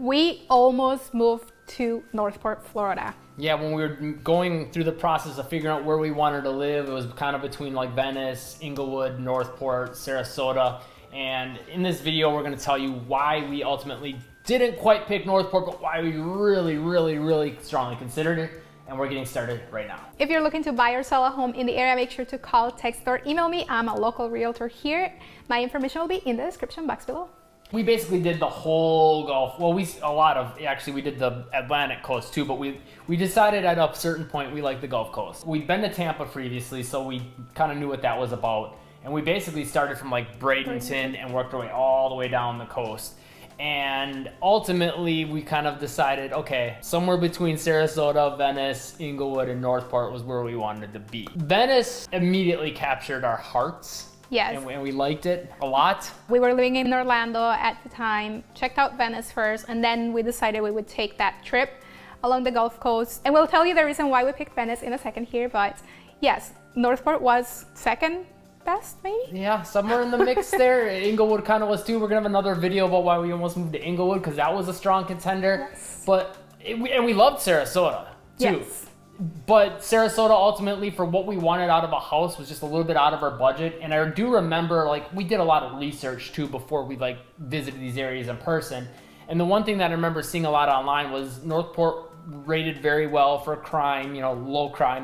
We almost moved to Northport, Florida. Yeah, when we were going through the process of figuring out where we wanted to live, it was kind of between like Venice, Inglewood, Northport, Sarasota. And in this video, we're going to tell you why we ultimately didn't quite pick Northport, but why we really strongly considered it. And we're getting started right now. If you're looking to buy or sell a home in the area, make sure to call, text, or email me. I'm a local realtor here. My information will be in the description box below. We basically did the whole Gulf. Well, we did the Atlantic coast too, but we decided at a certain point we liked the Gulf Coast. We'd been to Tampa previously, so we kind of knew what that was about. And we basically started from like Bradenton and worked our way all the way down the coast. And ultimately, we kind of decided, okay, somewhere between Sarasota, Venice, Inglewood, and Northport was where we wanted to be. Venice immediately captured our hearts. Yes. And we liked it a lot. We were living in Orlando at the time, checked out Venice first, and then we decided we would take that trip along the Gulf Coast. And we'll tell you the reason why we picked Venice in a second here, but yes, Northport was second best, maybe? Yeah, somewhere in the mix there. Inglewood kind of was too. We're gonna have another video about why we almost moved to Inglewood, because that was a strong contender. Yes. And we loved Sarasota too. Yes. But Sarasota ultimately, for what we wanted out of a house, was just a little bit out of our budget. And I do remember, like, we did a lot of research too before we like visited these areas in person. And the one thing that I remember seeing a lot online was Northport rated very well for crime, low crime,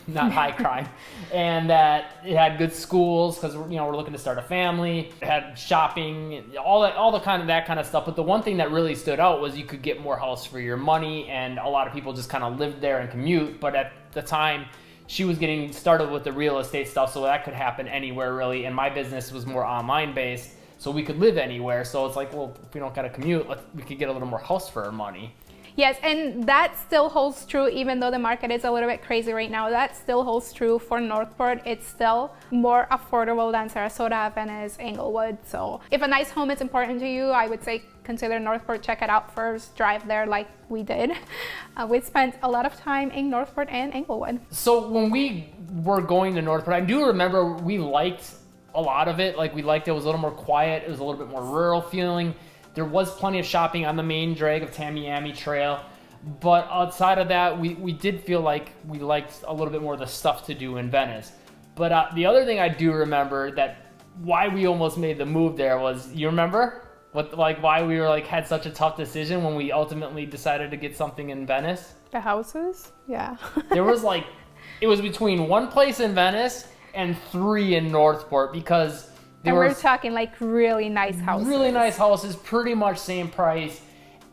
not high crime, and that it had good schools because we're looking to start a family. It had shopping, all the kind of stuff. But the one thing that really stood out was you could get more house for your money, and a lot of people just kind of lived there and commute. But at the time, she was getting started with the real estate stuff, so that could happen anywhere really. And my business was more online based, so we could live anywhere. So it's like, well, if we don't gotta commute, we could get a little more house for our money. Yes, and that still holds true even though the market is a little bit crazy right now. That still holds true for Northport. It's still more affordable than Sarasota, Venice, Inglewood. So if a nice home is important to you, I would say consider Northport. Check it out first. Drive there like we did. We spent a lot of time in Northport and Inglewood. So when we were going to Northport, I do remember we liked a lot of it. Like, we liked it was a little more quiet. It was a little bit more rural feeling. There was plenty of shopping on the main drag of Tamiami Trail, but outside of that, we did feel like we liked a little bit more of the stuff to do in Venice. But the other thing I do remember that why we almost made the move there was, you remember why we were had such a tough decision when we ultimately decided to get something in Venice? The houses? Yeah. There was it was between one place in Venice and 3 in Northport, because we're talking really nice houses. Really nice houses, pretty much same price.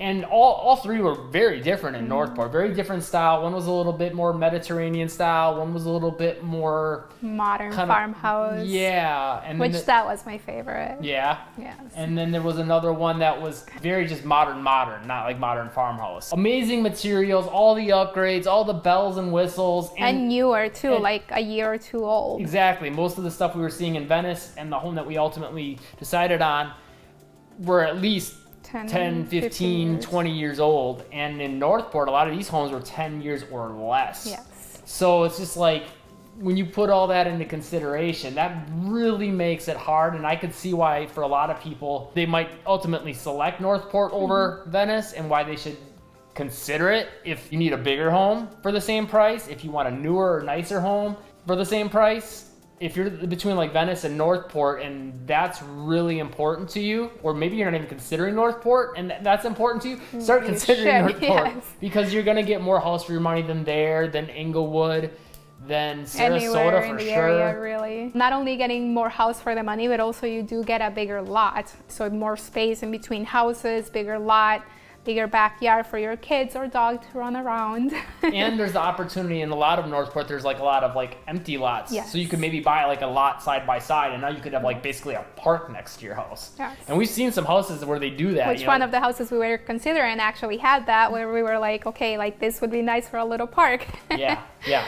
And all 3 were very different in Northport. Very different style. One was a little bit more Mediterranean style. One was a little bit more modern farmhouse. Yeah. And that was my favorite. Yeah. Yes. And then there was another one that was very just modern, not like modern farmhouse. Amazing materials, all the upgrades, all the bells and whistles. And newer too, like a year or 2 old. Exactly. Most of the stuff we were seeing in Venice and the home that we ultimately decided on were at least 10, 15, 20 years old. And in Northport, a lot of these homes were 10 years or less. Yes. So it's just when you put all that into consideration, that really makes it hard. And I could see why for a lot of people, they might ultimately select Northport over Venice, and why they should consider it if you need a bigger home for the same price, if you want a newer or nicer home for the same price. If you're between Venice and Northport and that's really important to you, or maybe you're not even considering Northport and that's important to you, start considering Northport. Yes. Because you're going to get more house for your money than Inglewood, than Sarasota. Anywhere for in the sure. Area, really. Not only getting more house for the money, but also you do get a bigger lot. So more space in between houses, bigger lot, bigger backyard for your kids or dog to run around. And there's the opportunity in a lot of Northport, there's a lot of empty lots. Yes. So you could maybe buy a lot side by side, and now you could have basically a park next to your house. Yes. And we've seen some houses where they do that. Which one of the houses we were considering actually had that, where we were okay, this would be nice for a little park. Yeah,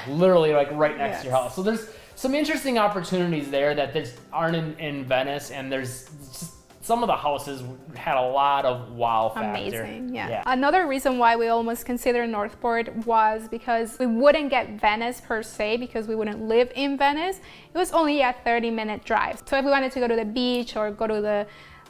literally right next to your house. So there's some interesting opportunities there that aren't in Venice, and there's just some of the houses had a lot of wow factor. Amazing, yeah. Another reason why we almost considered Northport was because we wouldn't get Venice per se, because we wouldn't live in Venice. It was only a 30-minute drive. So if we wanted to go to the beach or go to the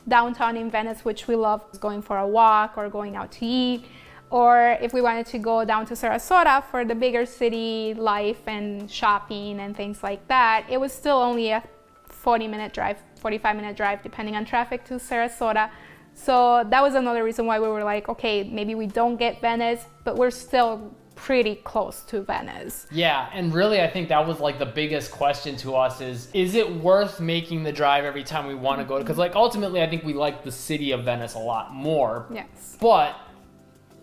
downtown in Venice, which we love going for a walk or going out to eat, or if we wanted to go down to Sarasota for the bigger city life and shopping and things like that, it was still only a 40-minute drive, 45-minute drive, depending on traffic, to Sarasota. So that was another reason why we were like, okay, maybe we don't get Venice, but we're still pretty close to Venice. Yeah, and really I think that was like the biggest question to us is it worth making the drive every time we want to go? Because like ultimately I think we like the city of Venice a lot more. Yes. But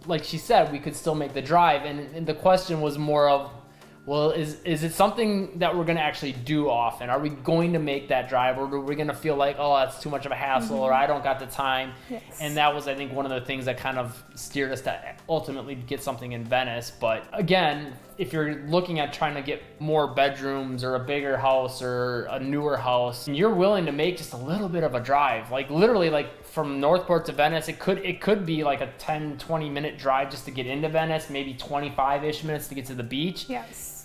like she said, we could still make the drive, and the question was more of, well, is it something that we're going to actually do often? Are we going to make that drive, or are we going to feel like, oh, that's too much of a hassle, or I don't got the time? Yes. And that was, I think, one of the things that kind of steered us to ultimately get something in Venice. But again, if you're looking at trying to get more bedrooms or a bigger house or a newer house, and you're willing to make just a little bit of a drive, like literally like from Northport to Venice, it could be like a 10-20 minute drive just to get into Venice, maybe 25-ish minutes to get to the beach. Yes.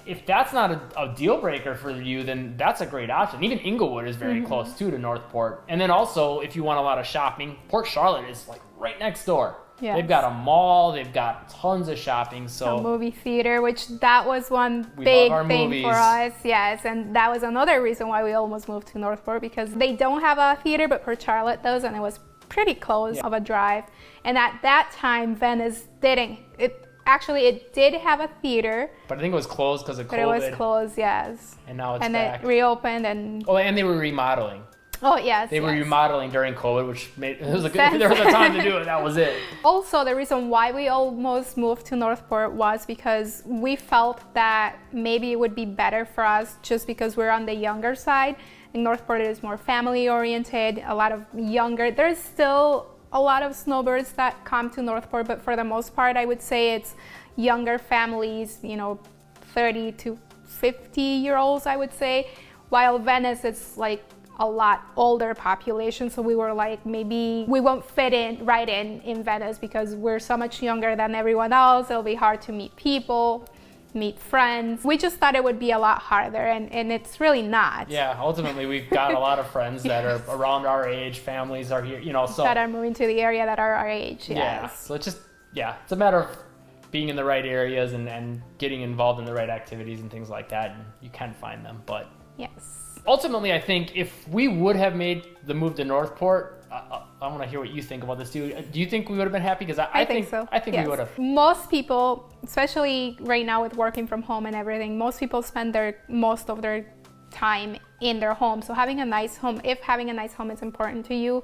If that's not a deal breaker for you, then that's a great option. Even Inglewood is very close too to Northport. And then also, if you want a lot of shopping, Port Charlotte is like right next door. Yes. They've got a mall, they've got tons of shopping. So a movie theater, which that was one big thing movies. for us. Yes, and that was another reason why we almost moved to Northport, because they don't have a theater, but Port Charlotte does, and it was pretty close of a drive. And at that time, Venice didn't. It did have a theater, but I think it was closed because of COVID. But it was closed, yes. And now it's back. back. It reopened and... Oh, and they were remodeling. Oh, yes. They were remodeling during COVID, which made there was a time to do it. That was it. Also, the reason why we almost moved to Northport was because we felt that maybe it would be better for us just because we're on the younger side. And Northport is more family oriented, a lot of younger. There's still a lot of snowbirds that come to Northport, but for the most part, I would say it's younger families, 30 to 50-year-olds, I would say. While Venice, it's like a lot older population, so we were like, maybe we won't fit right in Venice because we're so much younger than everyone else. It'll be hard to meet people, meet friends. We just thought it would be a lot harder, and it's really not. Yeah, ultimately we've got a lot of friends that are around our age, families are here, so that are moving to the area that are our age. Yes. Yeah, so it's a matter of being in the right areas and getting involved in the right activities and things like that, and you can find them. But yes. Ultimately, I think if we would have made the move to Northport, I want to hear what you think about this too. Do you think we would have been happy? Because I think so. I think yes. we would have. Most people, especially right now with working from home and everything, most people spend most of their time in their home. So having a nice home, if having a nice home is important to you,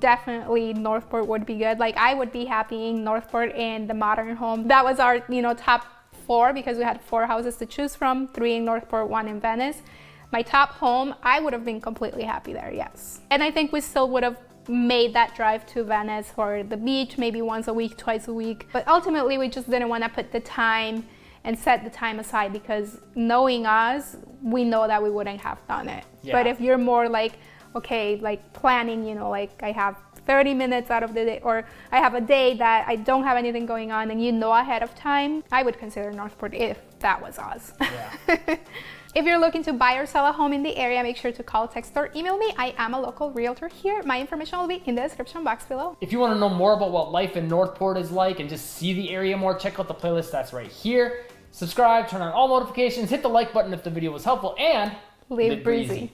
definitely Northport would be good. Like I would be happy in Northport in the modern home. That was our top 4 because we had 4 houses to choose from, 3 in Northport, 1 in Venice. My top home, I would have been completely happy there, yes. And I think we still would have made that drive to Venice for the beach, maybe once a week, twice a week. But ultimately, we just didn't want to put the time and set the time aside because knowing us, we know that we wouldn't have done it. Yeah. But if you're more like, okay, like planning, like I have 30 minutes out of the day, or I have a day that I don't have anything going on and ahead of time, I would consider Northport if that was us. Yeah. If you're looking to buy or sell a home in the area, make sure to call, text, or email me. I am a local realtor here. My information will be in the description box below. If you want to know more about what life in Northport is like and just see the area more, check out the playlist that's right here. Subscribe, turn on all notifications, hit the like button if the video was helpful, and live breezy.